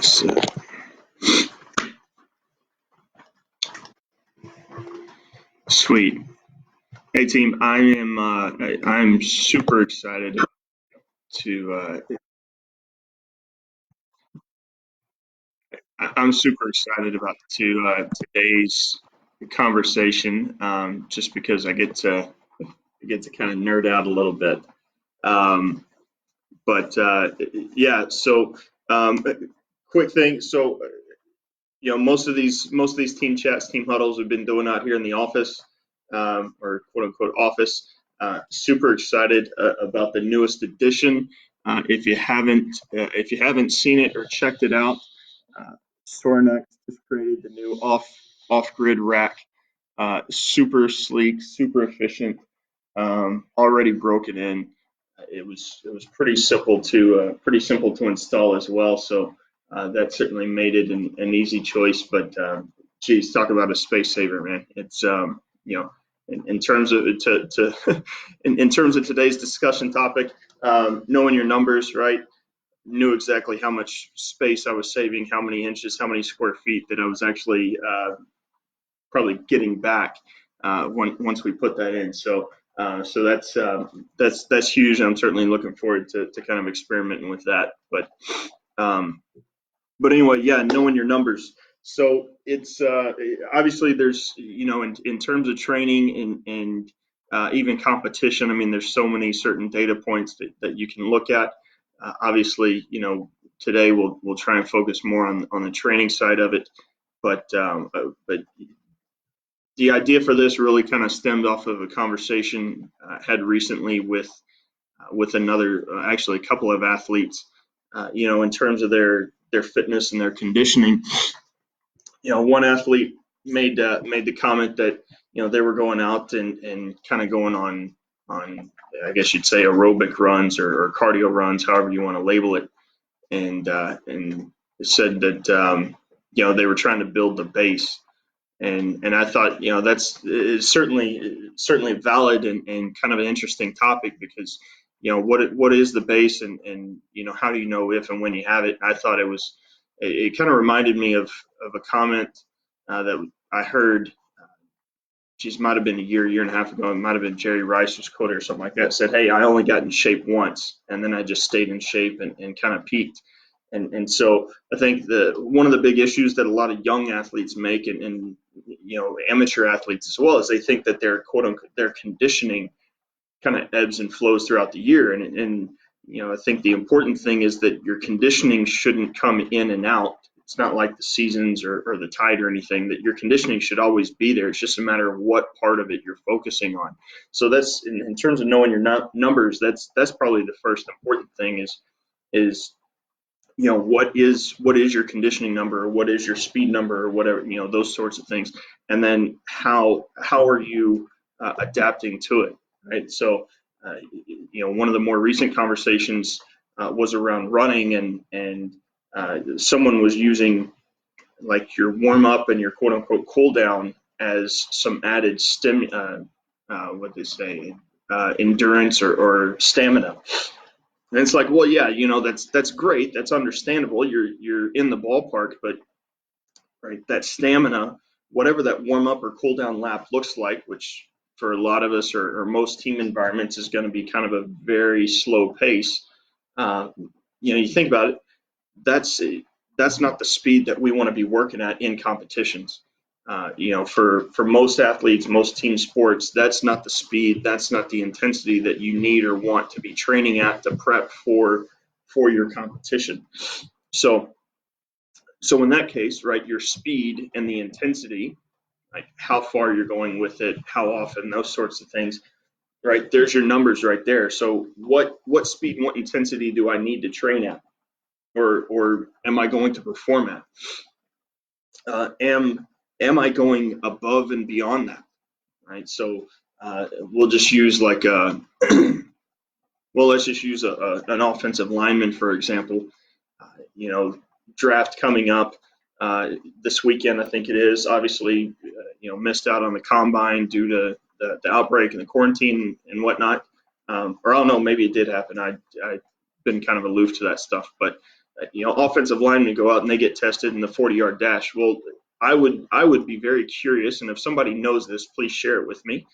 So, sweet. Hey team, I'm super excited to I'm super excited about today's conversation, just because I get to kind of nerd out a little bit. Um, but yeah, so um, quick thing. So most of these team chats, team huddles we've been doing out here in the office, or quote unquote office. Super excited about the newest edition. If you haven't seen it or checked it out, uh, Sornex just created the new off-grid rack. Super sleek, super efficient. Already broken in. It was pretty simple to install as well. So that certainly made it an easy choice. But geez, talk about a space saver, man. It's in terms of in terms of today's discussion topic, knowing your numbers, right? Knew exactly how much space I was saving, how many inches, how many square feet that I was actually probably getting back once we put that in. So that's huge. I'm certainly looking forward to kind of experimenting with that. Um, but anyway, yeah, knowing your numbers. So it's obviously there's in terms of training and even competition. I mean, there's so many certain data points that you can look at. Obviously, today we'll try and focus more on the training side of it. But the idea for this really kind of stemmed off of a conversation I had recently with another, actually a couple of athletes, in terms of their fitness and their conditioning. One athlete made the comment that they were going out and kind of going on I guess you'd say aerobic runs or cardio runs, however you want to label it, and said that they were trying to build the base. And I thought, that's certainly valid and kind of an interesting topic because, what is the base and how do you know if and when you have it? I thought it kind of reminded me of a comment that I heard, geez, might have been a year and a half ago. It might have been Jerry Rice was quoted or something like that. Said, "Hey, I only got in shape once, and then I just stayed in shape and kind of peaked." And so I think one of the big issues that a lot of young athletes make, and amateur athletes as well, is they think that their quote unquote their conditioning kind of ebbs and flows throughout the year. And I think the important thing is that your conditioning shouldn't come in and out. It's not like the seasons or the tide or anything, that your conditioning should always be there. It's just a matter of what part of it you're focusing on. So that's in terms of knowing your numbers, that's probably the first important thing is what is your conditioning number, or what is your speed number, or whatever, those sorts of things, and then how are you adapting to it, right? So one of the more recent conversations was around running, and someone was using like your warm up and your quote unquote cool down as some added what they say, endurance or stamina. And it's like, well, yeah, that's great, that's understandable. You're in the ballpark, but right, that stamina, whatever that warm up or cool down lap looks like, which for a lot of us or most team environments is going to be kind of a very slow pace. Uh, you think about it, that's that's not the speed that we want to be working at in competitions. For most athletes, most team sports, that's not the speed, that's not the intensity that you need or want to be training at to prep for your competition. So in that case, right, your speed and the intensity, like how far you're going with it, how often, those sorts of things, right? There's your numbers right there. So what speed and what intensity do I need to train at, or am I going to perform at? Am I going above and beyond that, right? So we'll just use like let's just use an offensive lineman, for example. You know, draft coming up this weekend, I think it is. Obviously, missed out on the combine due to the outbreak and the quarantine and whatnot. Or I don't know, maybe it did happen. I've been kind of aloof to that stuff, but offensive linemen go out and they get tested in the 40-yard dash. Well, I would be very curious, and if somebody knows this, please share it with me.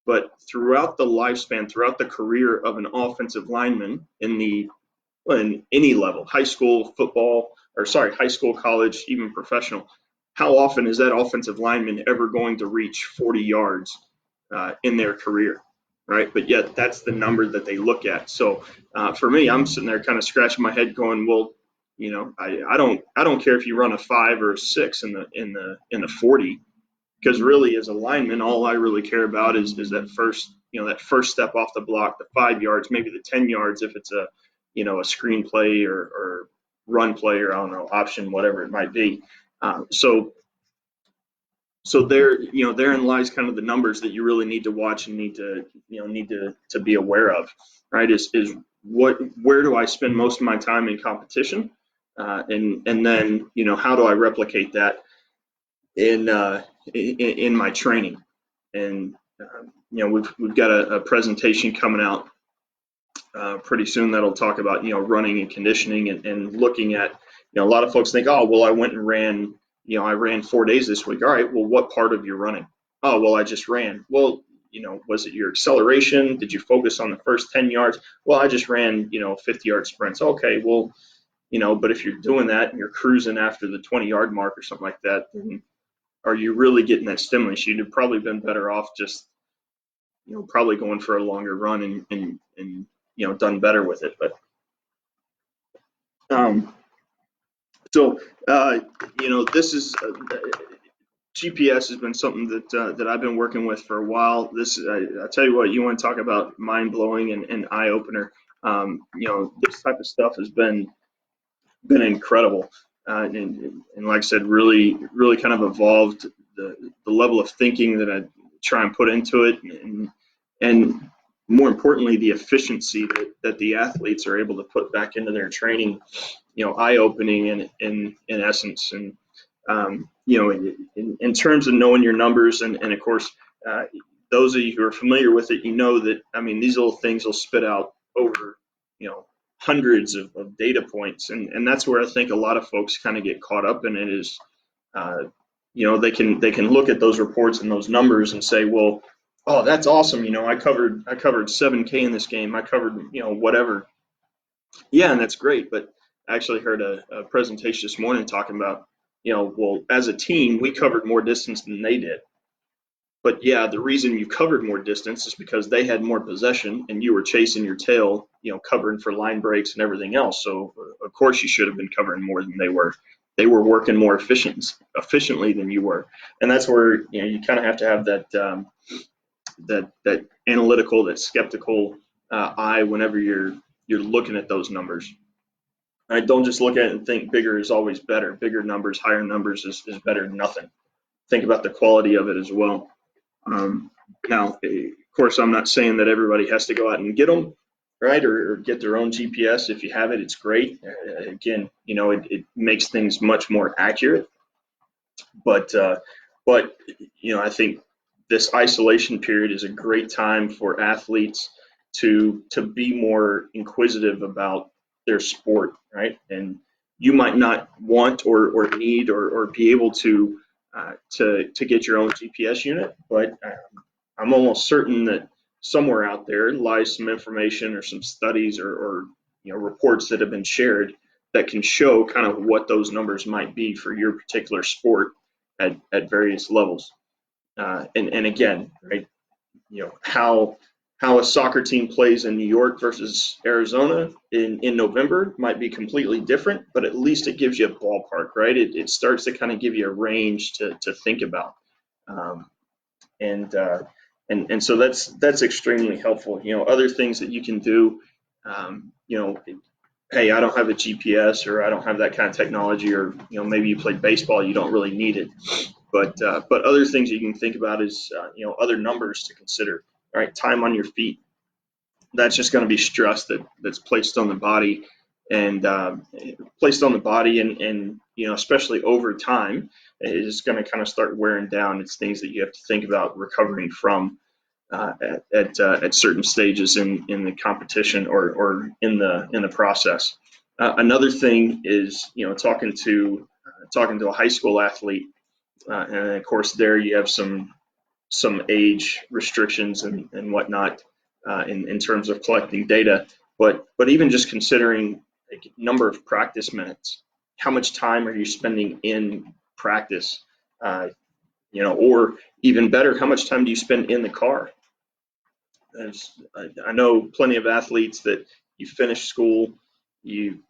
But throughout the lifespan, throughout the career of an offensive lineman in any level, high school football, or sorry, high school, college, even professional, how often is that offensive lineman ever going to reach 40 yards in their career, right? But yet that's the number that they look at. So for me, I'm sitting there kind of scratching my head, going, well, I don't care if you run a 5 or a 6 in the 40, because really as a lineman, all I really care about is that first step off the block, the 5 yards, maybe the 10 yards if it's a screen play or run play, or I don't know, option, whatever it might be. So therein lies kind of the numbers that you really need to watch and need to be aware of, right? Is where do I spend most of my time in competition, and then how do I replicate that in my training. And we've got a presentation coming out pretty soon that'll talk about running and conditioning, and looking at a lot of folks think, oh well, I went and ran, I ran 4 days this week. All right, well, what part of your running? Oh well, I just ran. Well, was it your acceleration? Did you focus on the first 10 yards? Well, I just ran 50-yard sprints. Okay, well, but if you're doing that and you're cruising after the 20-yard mark or something like that, then are you really getting that stimulus? You'd have probably been better off just probably going for a longer run and done better with it. But so this is GPS has been something that I've been working with for a while. I tell you what, you want to talk about mind blowing and eye opener. This type of stuff has been incredible, and like I said, really kind of evolved the level of thinking that I try and put into it, and more importantly, the efficiency that the athletes are able to put back into their training, eye opening in essence. And in terms of knowing your numbers, and of course, those of you who are familiar with it, that, I mean, these little things will spit out over hundreds of data points, and that's where I think a lot of folks kind of get caught up in it. Is they can look at those reports and those numbers and say, well, oh, that's awesome, I covered 7K in this game, I covered whatever. Yeah, and that's great, but I actually heard a presentation this morning talking about, well, as a team we covered more distance than they did. But yeah, the reason you covered more distance is because they had more possession and you were chasing your tail, covering for line breaks and everything else. So of course you should have been covering more than they were. They were working more efficiently than you were, and that's where you kind of have to have that analytical, that skeptical eye whenever you're looking at those numbers. Right? Don't just look at it and think bigger is always better. Bigger numbers, higher numbers is better than nothing. Think about the quality of it as well. Now, of course, I'm not saying that everybody has to go out and get them, right, or get their own GPS. If you have it, it's great. Again, it makes things much more accurate. But I think this isolation period is a great time for athletes to be more inquisitive about their sport, right? And you might not want or need or be able to get your own GPS unit, but I'm almost certain that somewhere out there lies some information or some studies or reports that have been shared that can show kind of what those numbers might be for your particular sport at various levels. And again, right, how a soccer team plays in New York versus Arizona in November might be completely different, but at least it gives you a ballpark, right? It starts to kind of give you a range to think about. And so that's extremely helpful. Other things that you can do, hey, I don't have a GPS, or I don't have that kind of technology, or maybe you played baseball, you don't really need it. But other things you can think about is other numbers to consider. All right, time on your feet. That's just going to be stress that's placed on the body, and especially over time, is going to kind of start wearing down. It's things that you have to think about recovering from at certain stages in the competition or in the process. Another thing is, talking to a high school athlete, and of course there you have some age restrictions and whatnot in terms of collecting data, but even just considering like number of practice minutes, how much time are you spending in practice, or even better, how much time do you spend in the car? I know plenty of athletes that you finish school, you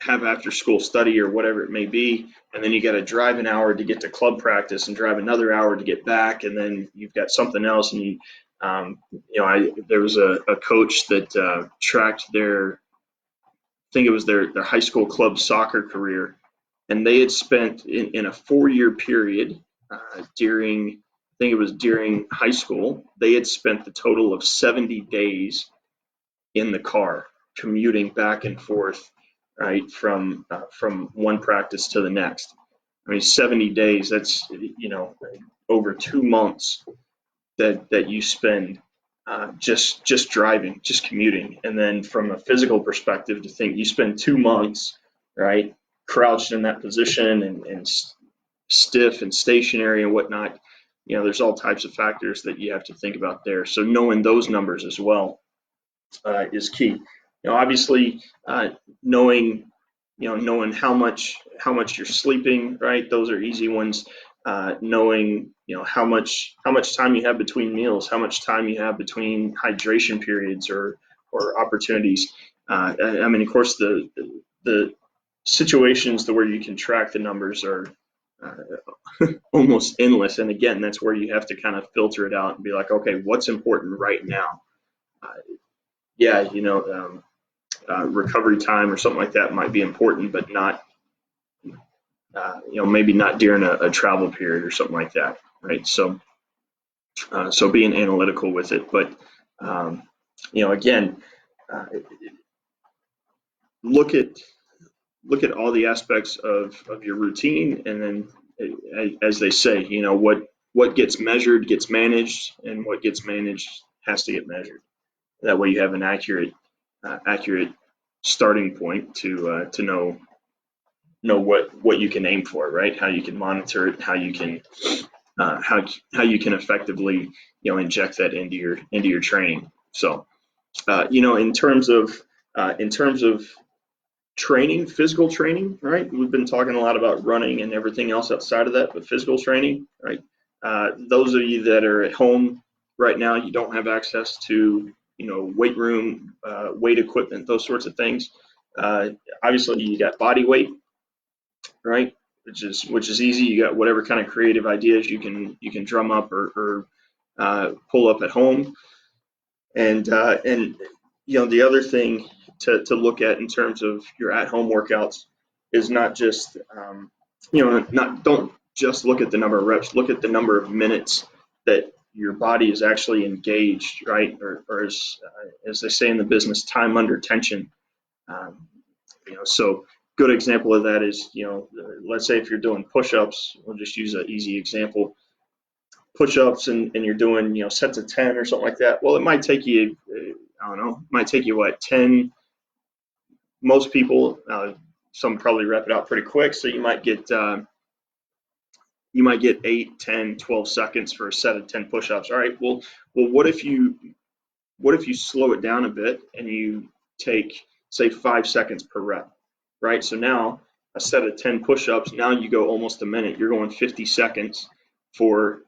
have after school study or whatever it may be, and then you got to drive an hour to get to club practice and drive another hour to get back, and then you've got something else. And there was a coach that tracked I think it was their high school club soccer career, and they had spent in a 4-year period during, I think it was during high school, they had spent the total of 70 days in the car commuting back and forth, right, from one practice to the next. I mean, 70 days, that's, over 2 months that you spend just driving, just commuting. And then from a physical perspective, to think you spend 2 months, right, crouched in that position and stiff and stationary and whatnot, there's all types of factors that you have to think about there. So knowing those numbers as well is key. Obviously, knowing knowing how much you're sleeping, right? Those are easy ones. Knowing how much time you have between meals, how much time you have between hydration periods or opportunities. I mean, of course, the situations where you can track the numbers are almost endless. And again, that's where you have to kind of filter it out and be like, okay, what's important right now? Uh, yeah, recovery time or something like that might be important, but not, maybe not during a travel period or something like that, right? So being analytical with it, but again, uh, look at all the aspects of your routine, and then, as they say, what gets measured gets managed, and what gets managed has to get measured. That way, you have an accurate starting point to know what you can aim for, right? How you can monitor it, how you can effectively inject that into your training. So in terms of training, physical training, right? We've been talking a lot about running and everything else outside of that, but physical training, right? Those of you that are at home right now, you don't have access to weight room, weight equipment, those sorts of things. Obviously, you got body weight, right? Which is easy. You got whatever kind of creative ideas you can drum up or pull up at home. And the other thing to look at in terms of your at-home workouts is not just don't just look at the number of reps. Look at the number of minutes that your body is actually engaged, right? Or as they say in the business, time under tension. So good example of that is, let's say if you're doing push-ups, we'll just use an easy example, push-ups, and you're doing, sets of 10 or something like that. Well, it might take you, I don't know, it might take you what, 10, most people, some probably rep it out pretty quick. So you might get 8, 10, 12 seconds for a set of 10 push-ups. All right. Well, what if you slow it down a bit and you take, say, 5 seconds per rep, right? So now a set of 10 push-ups, now you go almost a minute. You're going 50 seconds for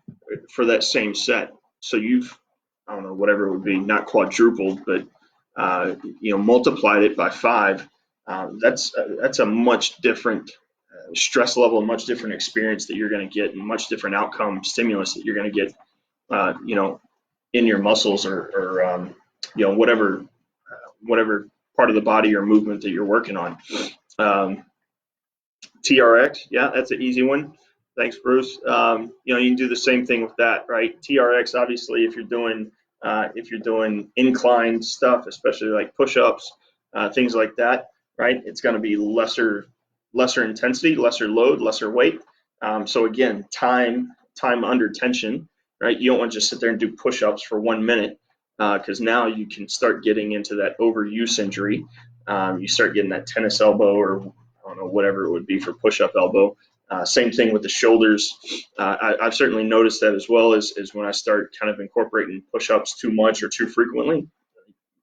that same set. So you've, I don't know, whatever it would be, not quadrupled, but multiplied it by 5. That's a much different stress level, a much different experience that you're going to get, and much different outcome stimulus that you're going to get, in your muscles or whatever part of the body or movement that you're working on. TRX, yeah, that's an easy one. Thanks, Bruce. You can do the same thing with that, right? TRX, obviously, if you're doing incline stuff, especially like push-ups, things like that, right? It's going to be lesser intensity, lesser load, lesser weight. So again, time under tension, right? You don't want to just sit there and do push-ups for 1 minute, because now you can start getting into that overuse injury. You start getting that tennis elbow, or I don't know, whatever it would be for push-up elbow. Same thing with the shoulders. I've certainly noticed that as well as when I start kind of incorporating push-ups too much or too frequently.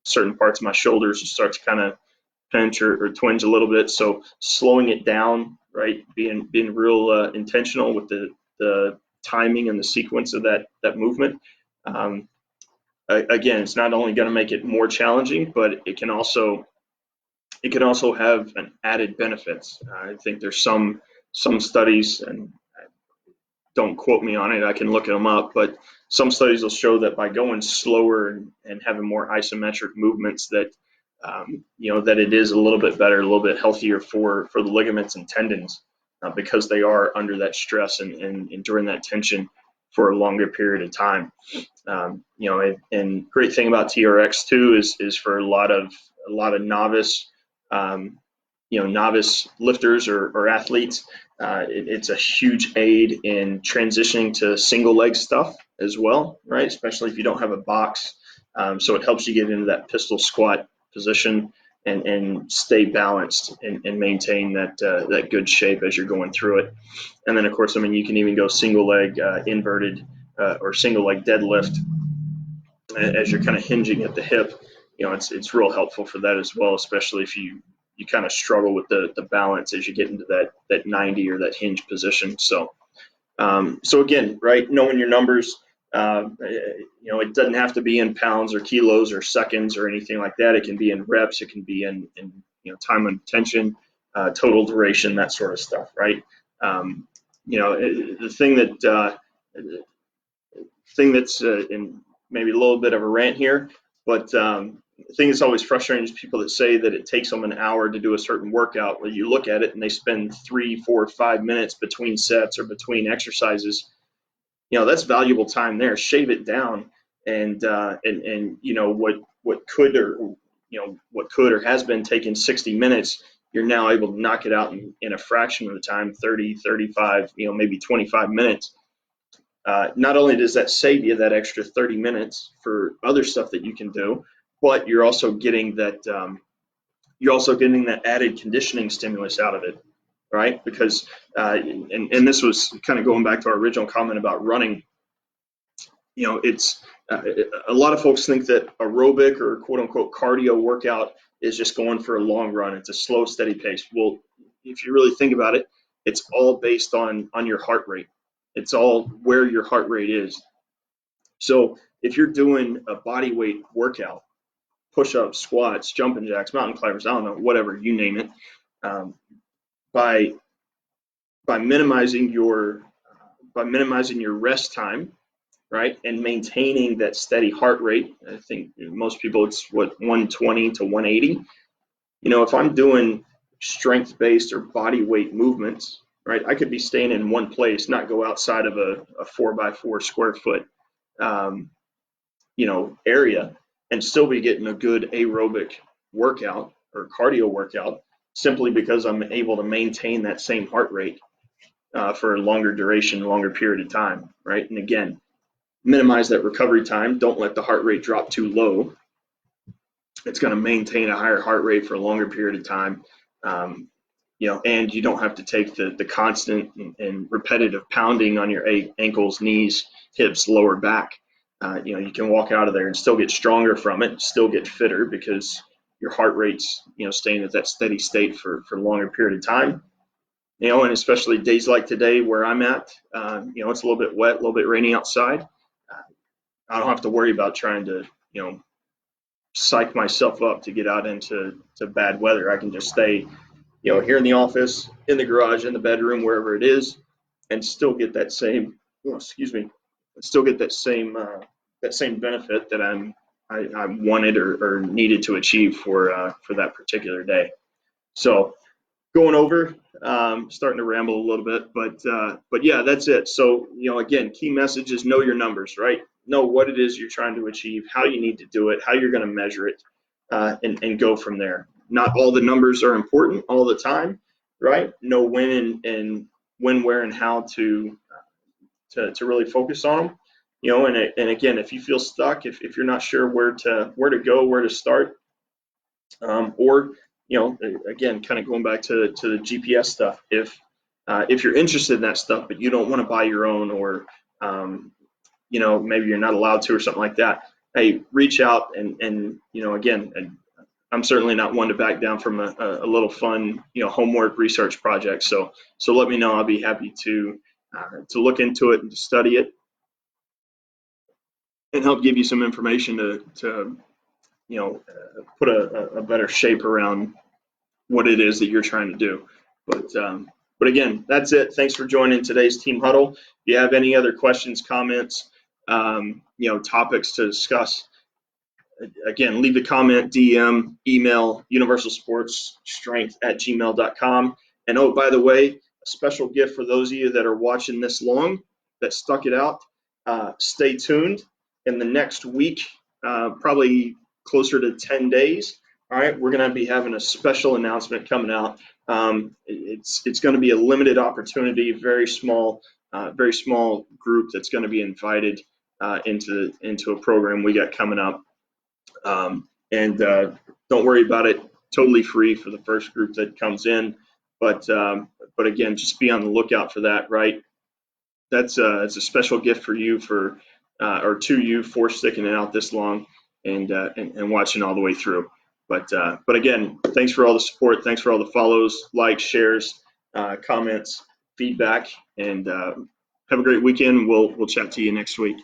Certain parts of my shoulders start to kind of pinch or twinge a little bit. So slowing it down, right? Being real intentional with the timing and the sequence of that movement. Um, Again, it's not only going to make it more challenging, but it can also have an added benefits. I think there's some studies, and don't quote me on it, I can look them up, but some studies will show that by going slower and having more isometric movements, that that it is a little bit better, a little bit healthier for the ligaments and tendons, because they are under that stress and enduring that tension for a longer period of time. And great thing about TRX too is for a lot of novice, um, novice lifters or athletes. It's a huge aid in transitioning to single leg stuff as well, right? Especially if you don't have a box. So it helps you get into that pistol squat position and stay balanced and maintain that good shape as you're going through it. And then, of course, I mean, you can even go single leg inverted or single leg deadlift as you're kind of hinging at the hip. It's real helpful for that as well, especially if you kind of struggle with the balance as you get into that 90 or that hinge position. So again, right, knowing your numbers, it doesn't have to be in pounds or kilos or seconds or anything like that. It can be in reps. It can be in time and attention, total duration, that sort of stuff, right? The thing that's in maybe a little bit of a rant here, but the thing that's always frustrating is people that say that it takes them an hour to do a certain workout. Well, you look at it and they spend 3, 4, 5 minutes between sets or between exercises. That's valuable time there. Shave it down, and what could or has been taking 60 minutes, you're now able to knock it out in a fraction of the time, 30, 35, maybe 25 minutes. Not only does that save you that extra 30 minutes for other stuff that you can do, but you're also getting that added conditioning stimulus out of it, right? Because and this was kind of going back to our original comment about running. It's a lot of folks think that aerobic or quote unquote cardio workout is just going for a long run. It's a slow, steady pace. Well, if you really think about it, it's all based on your heart rate. It's all where your heart rate is. So if you're doing a body weight workout, push-ups, squats, jumping jacks, mountain climbers, I don't know, whatever, you name it, um, by minimizing your rest time, right, and maintaining that steady heart rate. I think most people, it's 120 to 180. If I'm doing strength-based or body weight movements, right, I could be staying in one place, not go outside of a 4x4 square foot area, and still be getting a good aerobic workout or cardio workout, simply because I'm able to maintain that same heart rate for a longer duration, longer period of time, right? And again, minimize that recovery time. Don't let the heart rate drop too low. It's going to maintain a higher heart rate for a longer period of time. And you don't have to take the constant and repetitive pounding on your ankles, knees, hips, lower back. You can walk out of there and still get stronger from it, still get fitter, because your heart rate's staying at that steady state for a longer period of time. And especially days like today where I'm at, it's a little bit wet, a little bit rainy outside. I don't have to worry about trying to psych myself up to get out into bad weather. I can just stay here in the office, in the garage, in the bedroom, wherever it is, and still get that same, still get that same benefit that I wanted or needed to achieve for that particular day. So going over, starting to ramble a little bit, but yeah, that's it. So again, key message is know your numbers, right? Know what it is you're trying to achieve, how you need to do it, how you're going to measure it, and go from there. Not all the numbers are important all the time, right? Know when and when, where, and how to really focus on them. And again, if you feel stuck, if you're not sure where to go, where to start, or again, kind of going back to the GPS stuff. If you're interested in that stuff, but you don't want to buy your own, or maybe you're not allowed to, or something like that, hey, reach out and again, I'm certainly not one to back down from a little fun, homework research project. So let me know. I'll be happy to look into it and to study it and help give you some information to put a better shape around what it is that you're trying to do. But again, that's it. Thanks for joining today's Team Huddle. If you have any other questions, comments, topics to discuss, again, leave a comment, DM, email, universalsportsstrength@gmail.com. And oh, by the way, a special gift for those of you that are watching this long, that stuck it out. Stay tuned. In the next week, probably closer to 10 days, all right, we're going to be having a special announcement coming out. It's going to be a limited opportunity, very small group that's going to be invited into a program we got coming up. And don't worry about it, totally free for the first group that comes in. But again, just be on the lookout for that, right? It's a special gift for you or to you for sticking it out this long and watching all the way through. But again, thanks for all the support. Thanks for all the follows, likes, shares, comments, feedback, and have a great weekend. We'll chat to you next week.